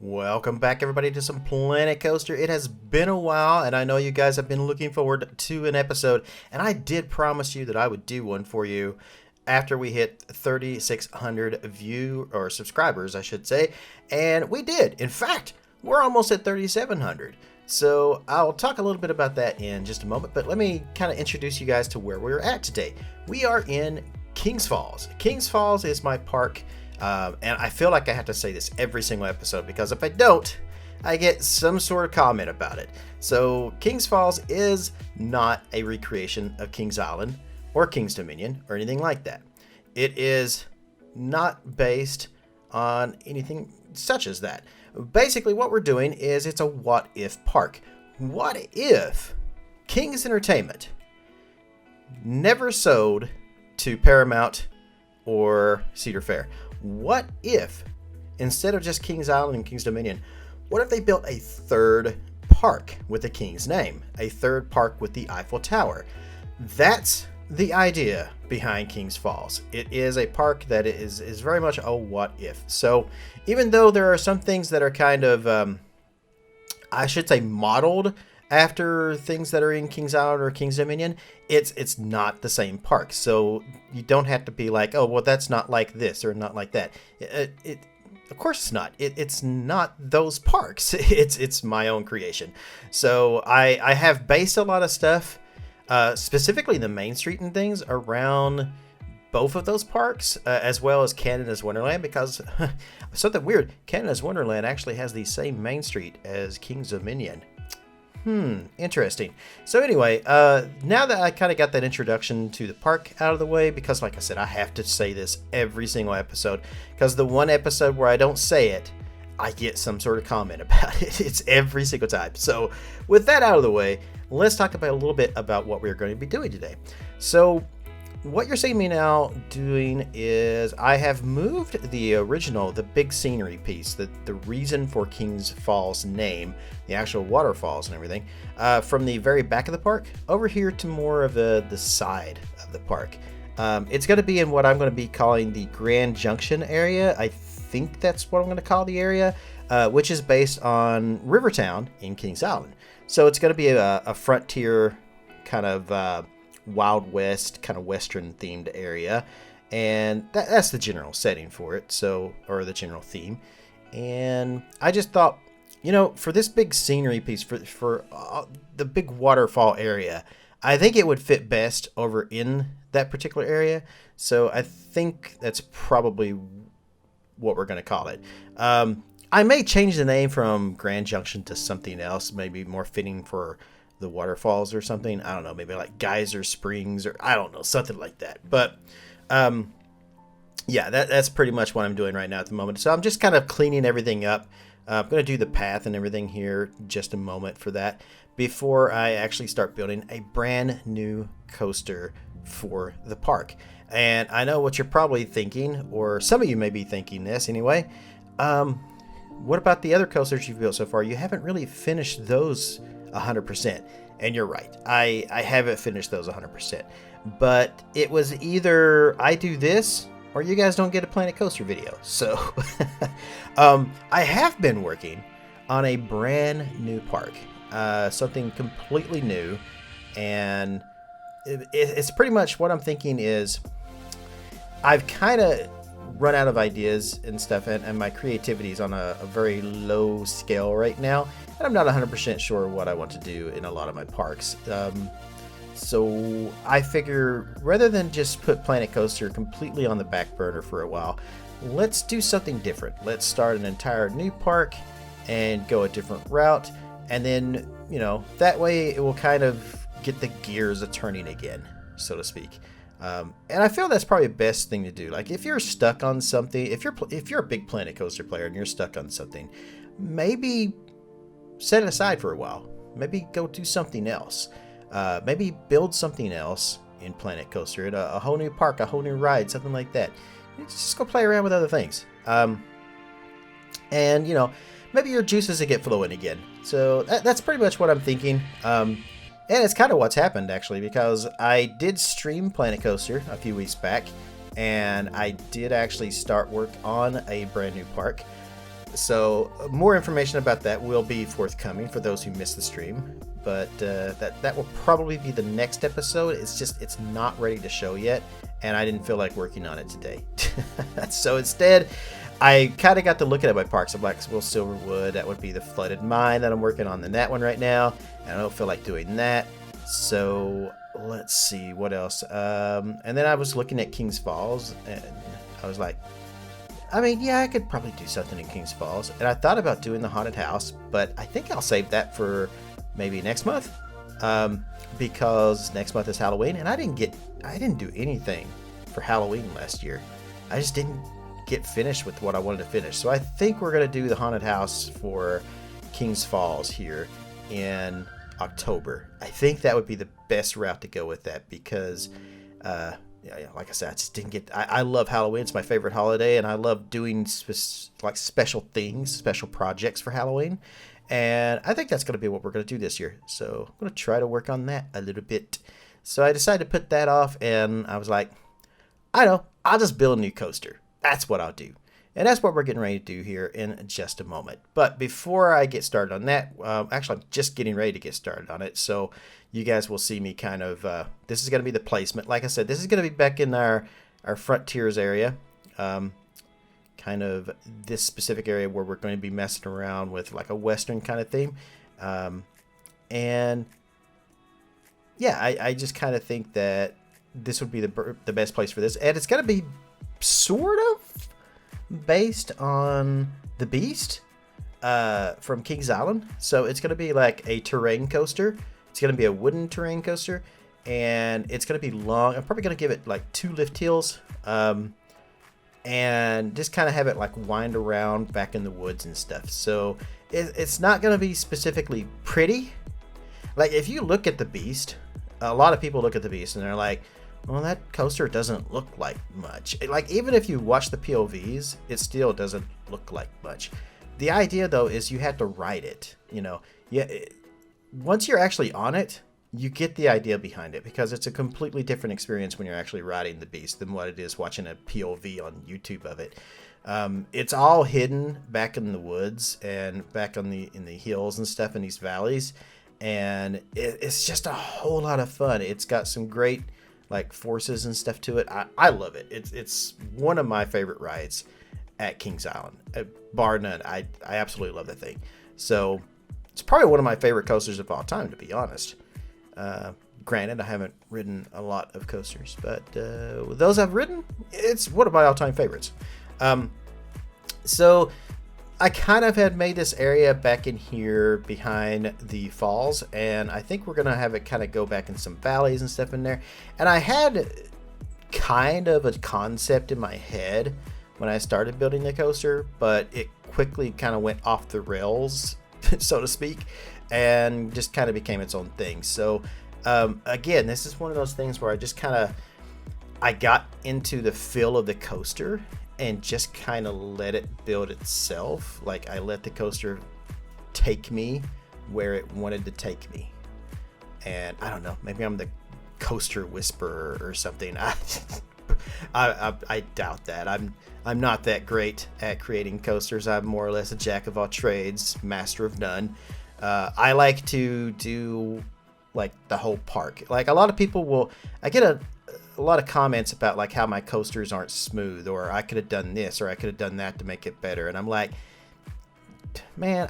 Welcome back, everybody, to some Planet Coaster. It has been a while, and I know you guys have been looking forward to an episode, and I did promise you that I would do one for you after we hit 3,600 subscribers, I should say, and we did. In fact, we're almost at 3,700. So I'll talk a little bit about that in just a moment, but let me kind of introduce you guys to where we're at today. We are in Kings Falls. Kings Falls is my park. And I feel like I have to say this every single episode because if I don't, I get some sort of comment about it. So Kings Falls is not a recreation of Kings Island or Kings Dominion or anything like that. It is not based on anything such as that. Basically, what we're doing is it's a what if park. What if Kings Entertainment never sold to Paramount or Cedar Fair? What if, instead of just Kings Island and Kings Dominion, what if they built a third park with the King's name? A third park with the Eiffel Tower? That's the idea behind Kings Falls. It is a park that is very much a what if. So even though there are some things that are kind of, I should say, modeled after things that are in Kings Island or Kings Dominion, it's not the same park. So you don't have to be like, oh, well, that's not like this or not like that. Of course it's not. It's not those parks. It's my own creation. So I have based a lot of stuff, specifically the Main Street and things, around both of those parks, as well as Canada's Wonderland, because something weird, Canada's Wonderland actually has the same Main Street as Kings Dominion. Interesting. So anyway, now that I kind of got that introduction to the park out of the way, because like I said, I have to say this every single episode, because the one episode where I don't say it, I get some sort of comment about it. It's every single time. So with that out of the way, let's talk about a little bit about what we're going to be doing today. So what you're seeing me now doing is I have moved the original, the big scenery piece, the reason for Kings Falls name, the actual waterfalls and everything, from the very back of the park over here to more of the side of the park. It's going to be in what I'm going to be calling the Grand Junction area. I think that's what I'm going to call the area, which is based on Rivertown in Kings Island. So it's going to be a frontier kind of Wild West, kind of Western themed area, and that's the general setting for it, so, or the general theme. And I just thought, you know, for this big scenery piece, for the big waterfall area, I think it would fit best over in that particular area. So I think that's probably what we're going to call it. I may change the name from Grand Junction to something else, maybe more fitting for the waterfalls or something. I don't know, maybe like Geyser Springs, or I don't know, something like that. But yeah, that's pretty much what I'm doing right now at the moment. So I'm just kind of cleaning everything up. I'm going to do the path and everything here just a moment for that before I actually start building a brand new coaster for the park. And I know what you're probably thinking, or some of you may be thinking this anyway. What about the other coasters you've built so far? You haven't really finished those 100%. And you're right, I haven't finished those 100%. But it was either I do this or you guys don't get a Planet Coaster video. So I have been working on a brand new park, something completely new. And it's pretty much what I'm thinking is I've kind of run out of ideas and stuff, and my creativity is on a very low scale right now, and I'm not 100% sure what I want to do in a lot of my parks. So I figure rather than just put Planet Coaster completely on the back burner for a while, let's do something different. Let's start an entire new park and go a different route, and then, you know, that way it will kind of get the gears a turning again, so to speak. And I feel that's probably the best thing to do. Like if you're stuck on something, if you're a big Planet Coaster player and you're stuck on something, maybe set it aside for a while. Maybe go do something else. Maybe build something else in Planet Coaster, a whole new park, a whole new ride, something like that. Just go play around with other things. And you know, maybe your juices will get flowing again. So that's pretty much what I'm thinking. And it's kind of what's happened, actually, because I did stream Planet Coaster a few weeks back, and I did actually start work on a brand new park. So more information about that will be forthcoming for those who missed the stream. But that will probably be the next episode. It's not ready to show yet, and I didn't feel like working on it today. So instead, I kind of got to looking at my parks of Blacksville Silverwood. That would be the flooded mine that I'm working on in that one right now, and I don't feel like doing that. So let's see what else. And then I was looking at Kings Falls, and I was like, I mean, yeah, I could probably do something in Kings Falls. And I thought about doing the haunted house, but I think I'll save that for maybe next month, because next month is Halloween, and I didn't do anything for Halloween last year. I just didn't get finished with what I wanted to finish. So I think we're gonna do the haunted house for Kings Falls here in October. I think that would be the best route to go with that, because like I said, I just didn't get. I love Halloween. It's my favorite holiday, and I love doing special things, special projects for Halloween. And I think that's going to be what we're going to do this year. So I'm going to try to work on that a little bit. So I decided to put that off, and I was like, I know, I'll just build a new coaster. That's what I'll do. And that's what we're getting ready to do here in just a moment. But before I get started on that, actually, I'm just getting ready to get started on it. So you guys will see me kind of, this is going to be the placement. Like I said, this is going to be back in our Frontiers area. Kind of this specific area where we're going to be messing around with like a Western kind of theme. And yeah, I just kind of think that this would be the best place for this. And it's going to be sort of based on the Beast from Kings Island. So it's going to be like a terrain coaster. It's going to be a wooden terrain coaster, and it's going to be long. I'm probably going to give it like 2 lift hills, and just kind of have it like wind around back in the woods and stuff. So it's not going to be specifically pretty. Like if you look at the Beast, a lot of people look at the Beast and they're like, well, that coaster doesn't look like much. Like even if you watch the POVs, it still doesn't look like much. The idea though is you have to ride it, you know. Yeah, once you're actually on it, you get the idea behind it, because it's a completely different experience when you're actually riding the Beast than what it is watching a POV on YouTube of it. It's all hidden back in the woods and back on in the hills and stuff in these valleys, and it's just a whole lot of fun. It's got some great like forces and stuff to it. I love it. It's one of my favorite rides at Kings Island, bar none. I absolutely love that thing. So it's probably one of my favorite coasters of all time, to be honest. Granted, I haven't ridden a lot of coasters, but those I've ridden, it's one of my all-time favorites. So I kind of had made this area back in here behind the falls, and I think we're going to have it kind of go back in some valleys and stuff in there. And I had kind of a concept in my head when I started building the coaster, but it quickly kind of went off the rails, so to speak, and just kind of became its own thing. So again, this is one of those things where I just kind of got into the feel of the coaster and just kind of let it build itself. Like I let the coaster take me where it wanted to take me. And I don't know, maybe I'm the coaster whisperer or something. I doubt that. I'm not that great at creating coasters. I'm more or less a jack of all trades, master of none. I like to do like the whole park. Like a lot of people will, I get a lot of comments about like how my coasters aren't smooth, or I could have done this or I could have done that to make it better. And I'm like, man,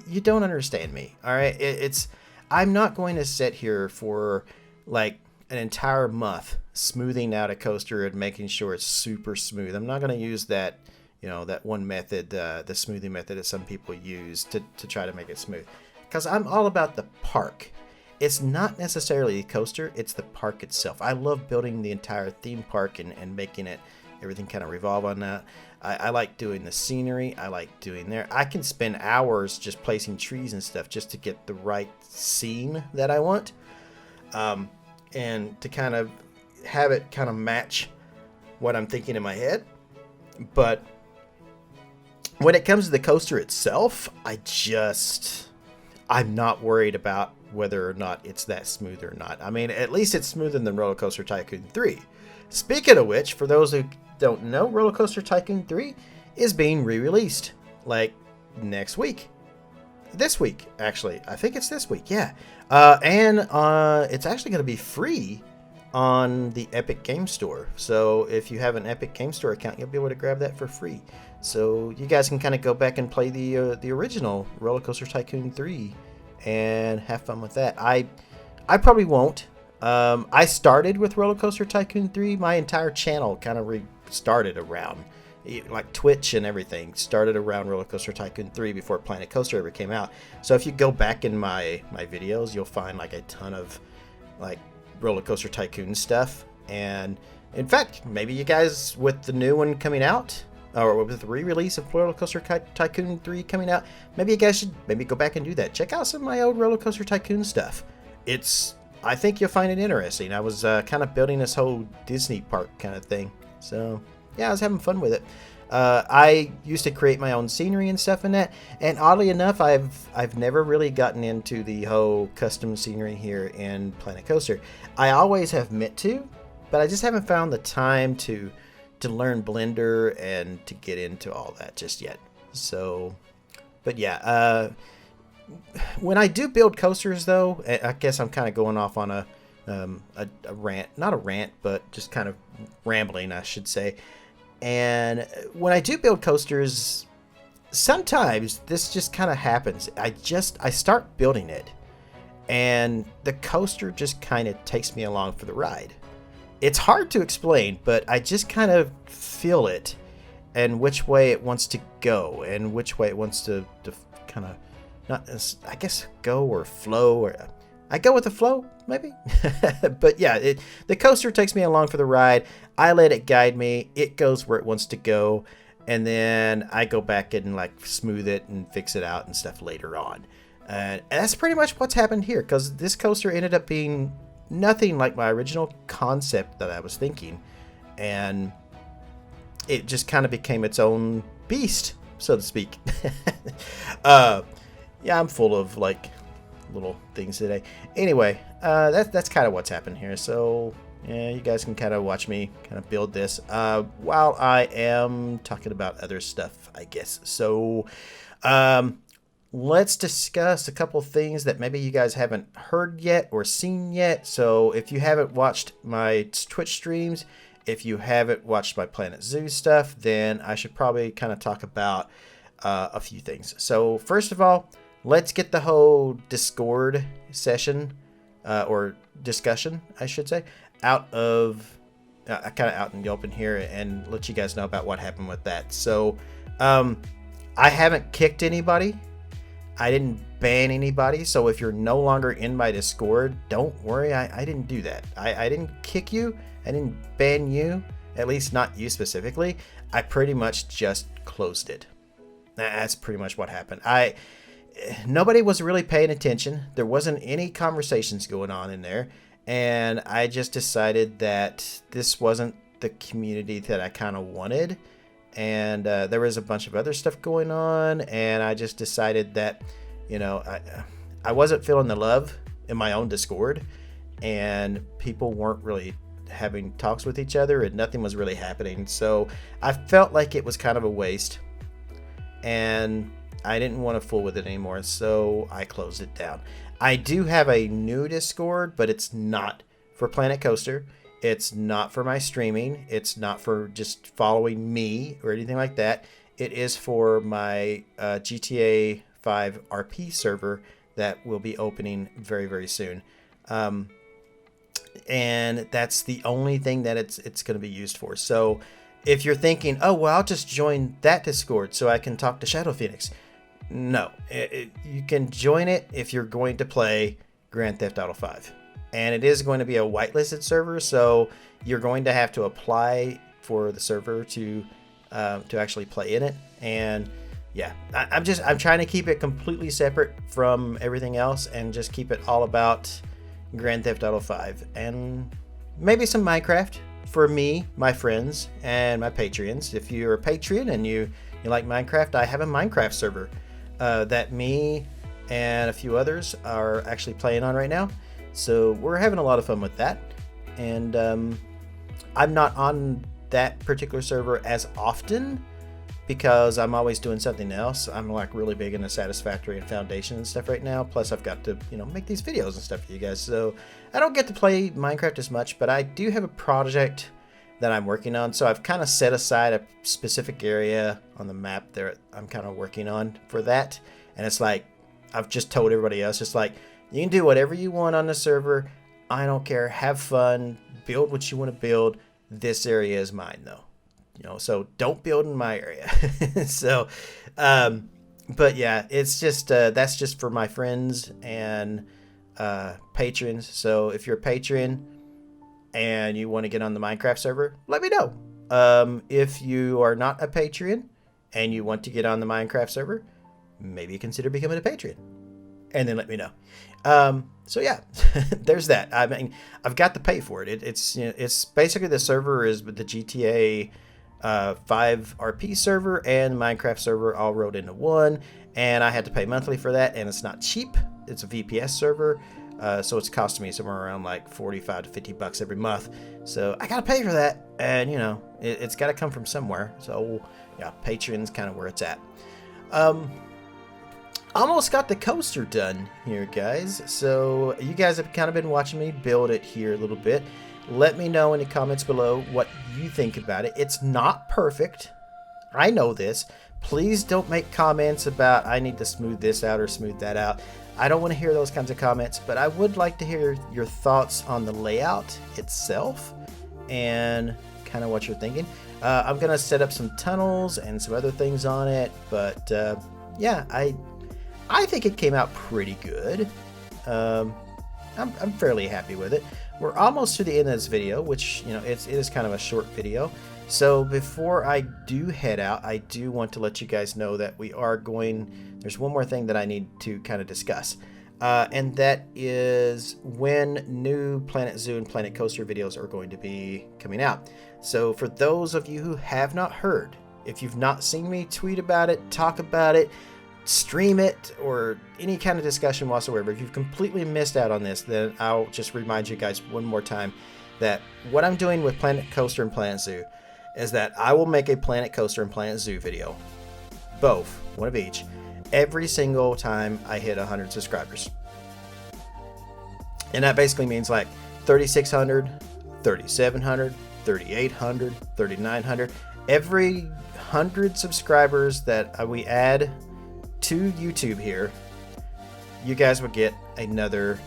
you don't understand me. All right. I'm not going to sit here for like an entire month smoothing out a coaster and making sure it's super smooth. I'm not going to use that, that one method, the smoothing method that some people use to try to make it smooth, because I'm all about the park. It's not necessarily the coaster, it's the park itself. I love building the entire theme park and making it, everything kind of revolve on that. I like doing the scenery. I like doing there. I can spend hours just placing trees and stuff just to get the right scene that I want. And to kind of have it kind of match what I'm thinking in my head. But when it comes to the coaster itself, I'm not worried about whether or not it's that smooth or not. I mean, at least it's smoother than Roller Coaster Tycoon 3. Speaking of which, for those who don't know, Roller Coaster Tycoon 3 is being re-released, like next week. This week, actually. I think it's this week, yeah. And it's actually going to be free on the Epic Game Store. So if you have an Epic Game Store account, you'll be able to grab that for free. So you guys can kind of go back and play the original Roller Coaster Tycoon 3 and have fun with that. I probably won't. I started with Roller Coaster Tycoon 3. My entire channel kind of started around, like Twitch and everything, started around Roller Coaster Tycoon 3 before Planet Coaster ever came out. So if you go back in my videos, you'll find like a ton of like Roller Coaster Tycoon stuff. And in fact, maybe you guys, with the new one coming out, or with the re-release of Roller Coaster Tycoon 3 coming out, maybe you guys should maybe go back and do that. Check out some of my old Roller Coaster Tycoon stuff. I think you'll find it interesting. I was kind of building this whole Disney park kind of thing. So yeah, I was having fun with it. I used to create my own scenery and stuff in that, and oddly enough, I've never really gotten into the whole custom scenery here in Planet Coaster. I always have meant to, but I just haven't found the time to learn Blender and to get into all that just yet. So, but yeah, when I do build coasters, though, I guess I'm kind of going off on a rant, not a rant, but just kind of rambling, I should say. And when I do build coasters, sometimes this just kind of happens. I start building it, and the coaster just kind of takes me along for the ride. It's hard to explain, but I just kind of feel it, and which way it wants to go, and which way it wants to kind of, not, I guess, go or flow, or I go with the flow, maybe. But yeah, the coaster takes me along for the ride. I let it guide me. It goes where it wants to go, and then I go back and like smooth it and fix it out and stuff later on. And that's pretty much what's happened here, because this coaster ended up being nothing like my original concept that I was thinking, and it just kind of became its own beast, so to speak. Yeah, I'm full of like little things today. Anyway, that's kind of what's happened here. So yeah, you guys can kind of watch me kind of build this while I am talking about other stuff, I guess. So let's discuss a couple things that maybe you guys haven't heard yet or seen yet. So if you haven't watched my Twitch streams, if you haven't watched my Planet Zoo stuff, then I should probably kind of talk about a few things. So first of all, let's get the whole Discord session or discussion, I should say, out in the open here, and let you guys know about what happened with that. So I haven't kicked anybody. I didn't ban anybody. So if you're no longer in my Discord, don't worry. I didn't do that. I didn't kick you. I didn't ban you, at least not you specifically. I pretty much just closed it. That's pretty much what happened. Nobody was really paying attention. There wasn't any conversations going on in there. And I just decided that this wasn't the community that I kind of wanted. And there was a bunch of other stuff going on. And I just decided that, you know, I wasn't feeling the love in my own Discord. And people weren't really having talks with each other. And nothing was really happening. So I felt like it was kind of a waste. And I didn't want to fool with it anymore, so I closed it down. I do have a new Discord, but it's not for Planet Coaster. It's not for my streaming. It's not for just following me or anything like that. It is for my GTA 5 RP server that will be opening very, very soon. And that's the only thing that it's going to be used for. So if you're thinking, oh, well, I'll just join that Discord so I can talk to Shadow Phoenix. No, you can join it if you're going to play Grand Theft Auto 5. And it is going to be a whitelisted server, so you're going to have to apply for the server to actually play in it. And yeah, I'm trying to keep it completely separate from everything else and just keep it all about Grand Theft Auto 5 and maybe some Minecraft for me, my friends, and my Patreons. If you're a Patreon and you like Minecraft, I have a Minecraft server that me and a few others are actually playing on right now. So we're having a lot of fun with that. And I'm not on that particular server as often, because I'm always doing something else. I'm like really big into Satisfactory and Foundation and stuff right now. Plus I've got to, make these videos and stuff for you guys. So I don't get to play Minecraft as much, but I do have a project that I'm working on. So I've kind of set aside a specific area on the map there I'm kind of working on for that. And it's like, I've just told everybody else, it's like, you can do whatever you want on the server. I don't care. Have fun. Build what you want to build. This area is mine though. So don't build in my area. So, but yeah, it's just, that's just for my friends and patrons. So if you're a patron and you want to get on the Minecraft server, let me know. If you are not a patron and you want to get on the Minecraft server, maybe consider becoming a patron and then let me know. So yeah, there's that. I mean, I've got to pay for it. It's basically the server is with the GTA 5 RP server and Minecraft server all rolled into one, and I had to pay monthly for that, and it's not cheap. It's a VPS server. So it's costing me somewhere around like 45 to 50 bucks every month. So I got to pay for that. And it's got to come from somewhere. So yeah, Patreon's kind of where it's at. Almost got the coaster done here, guys. So you guys have kind of been watching me build it here a little bit. Let me know in the comments below what you think about it. It's not perfect. I know this. Please don't make comments about I need to smooth this out or smooth that out. I don't want to hear those kinds of comments, but I would like to hear your thoughts on the layout itself and kind of what you're thinking. I'm going to set up some tunnels and some other things on it, but yeah, I think it came out pretty good. I'm fairly happy with it. We're almost to the end of this video, which, it is kind of a short video. So before I do head out, I do want to let you guys know that there's one more thing that I need to kind of discuss. And that is when new Planet Zoo and Planet Coaster videos are going to be coming out. So for those of you who have not heard, if you've not seen me tweet about it, talk about it, stream it, or any kind of discussion whatsoever, if you've completely missed out on this, then I'll just remind you guys one more time that what I'm doing with Planet Coaster and Planet Zoo is that I will make a Planet Coaster and Planet Zoo video, both, one of each, every single time I hit 100 subscribers. And that basically means like 3,600, 3,700, 3,800, 3,900. Every 100 subscribers that we add to YouTube here, you guys would get another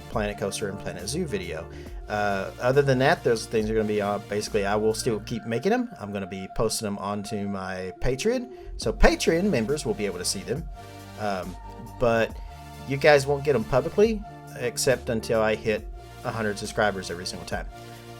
Planet Coaster and Planet Zoo video. Other than that, those things are going to be basically, I will still keep making them. I'm going to be posting them onto my Patreon, so Patreon members will be able to see them, but you guys won't get them publicly except until I hit 100 subscribers every single time.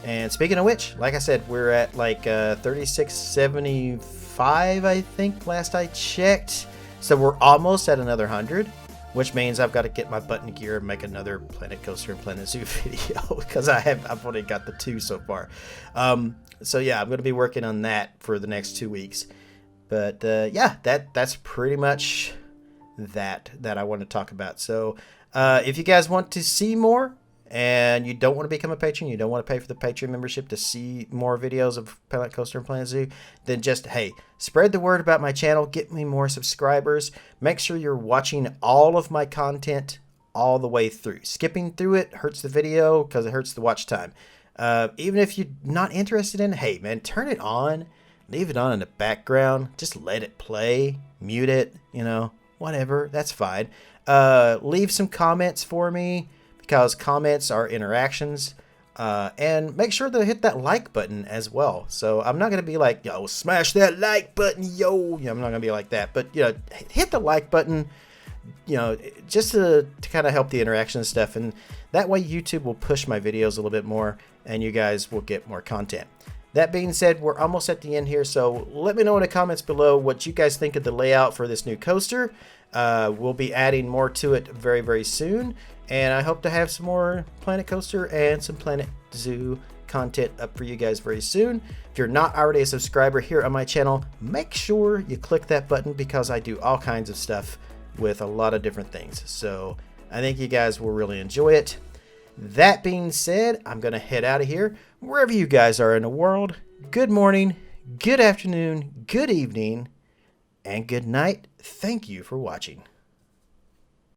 And speaking of which, like I said, we're at like 3675, I think, last I checked. So we're almost at another 100, which means I've got to get my button gear and make another Planet Coaster and Planet Zoo video because I've only got the 2 so far. So yeah, I'm going to be working on that for the next 2 weeks. But yeah, that's pretty much that I want to talk about. So if you guys want to see more and you don't want to become a patron, you don't want to pay for the Patreon membership to see more videos of Planet Coaster and Planet Zoo, then just, hey, spread the word about my channel, get me more subscribers. Make sure you're watching all of my content all the way through. Skipping through it hurts the video because it hurts the watch time. Even if you're not interested in it, hey, man, turn it on. Leave it on in the background. Just let it play. Mute it, whatever. That's fine. Leave some comments for me, because comments are interactions, and make sure to hit that like button as well. So I'm not going to be like, yo, smash that like button, yo. I'm not going to be like that, but hit the like button, just to kind of help the interaction and stuff. And that way YouTube will push my videos a little bit more and you guys will get more content. That being said, we're almost at the end here. So let me know in the comments below what you guys think of the layout for this new coaster. We'll be adding more to it very, very soon. And I hope to have some more Planet Coaster and some Planet Zoo content up for you guys very soon. If you're not already a subscriber here on my channel, make sure you click that button because I do all kinds of stuff with a lot of different things. So I think you guys will really enjoy it. That being said, I'm going to head out of here. Wherever you guys are in the world, good morning, good afternoon, good evening, and good night. Thank you for watching.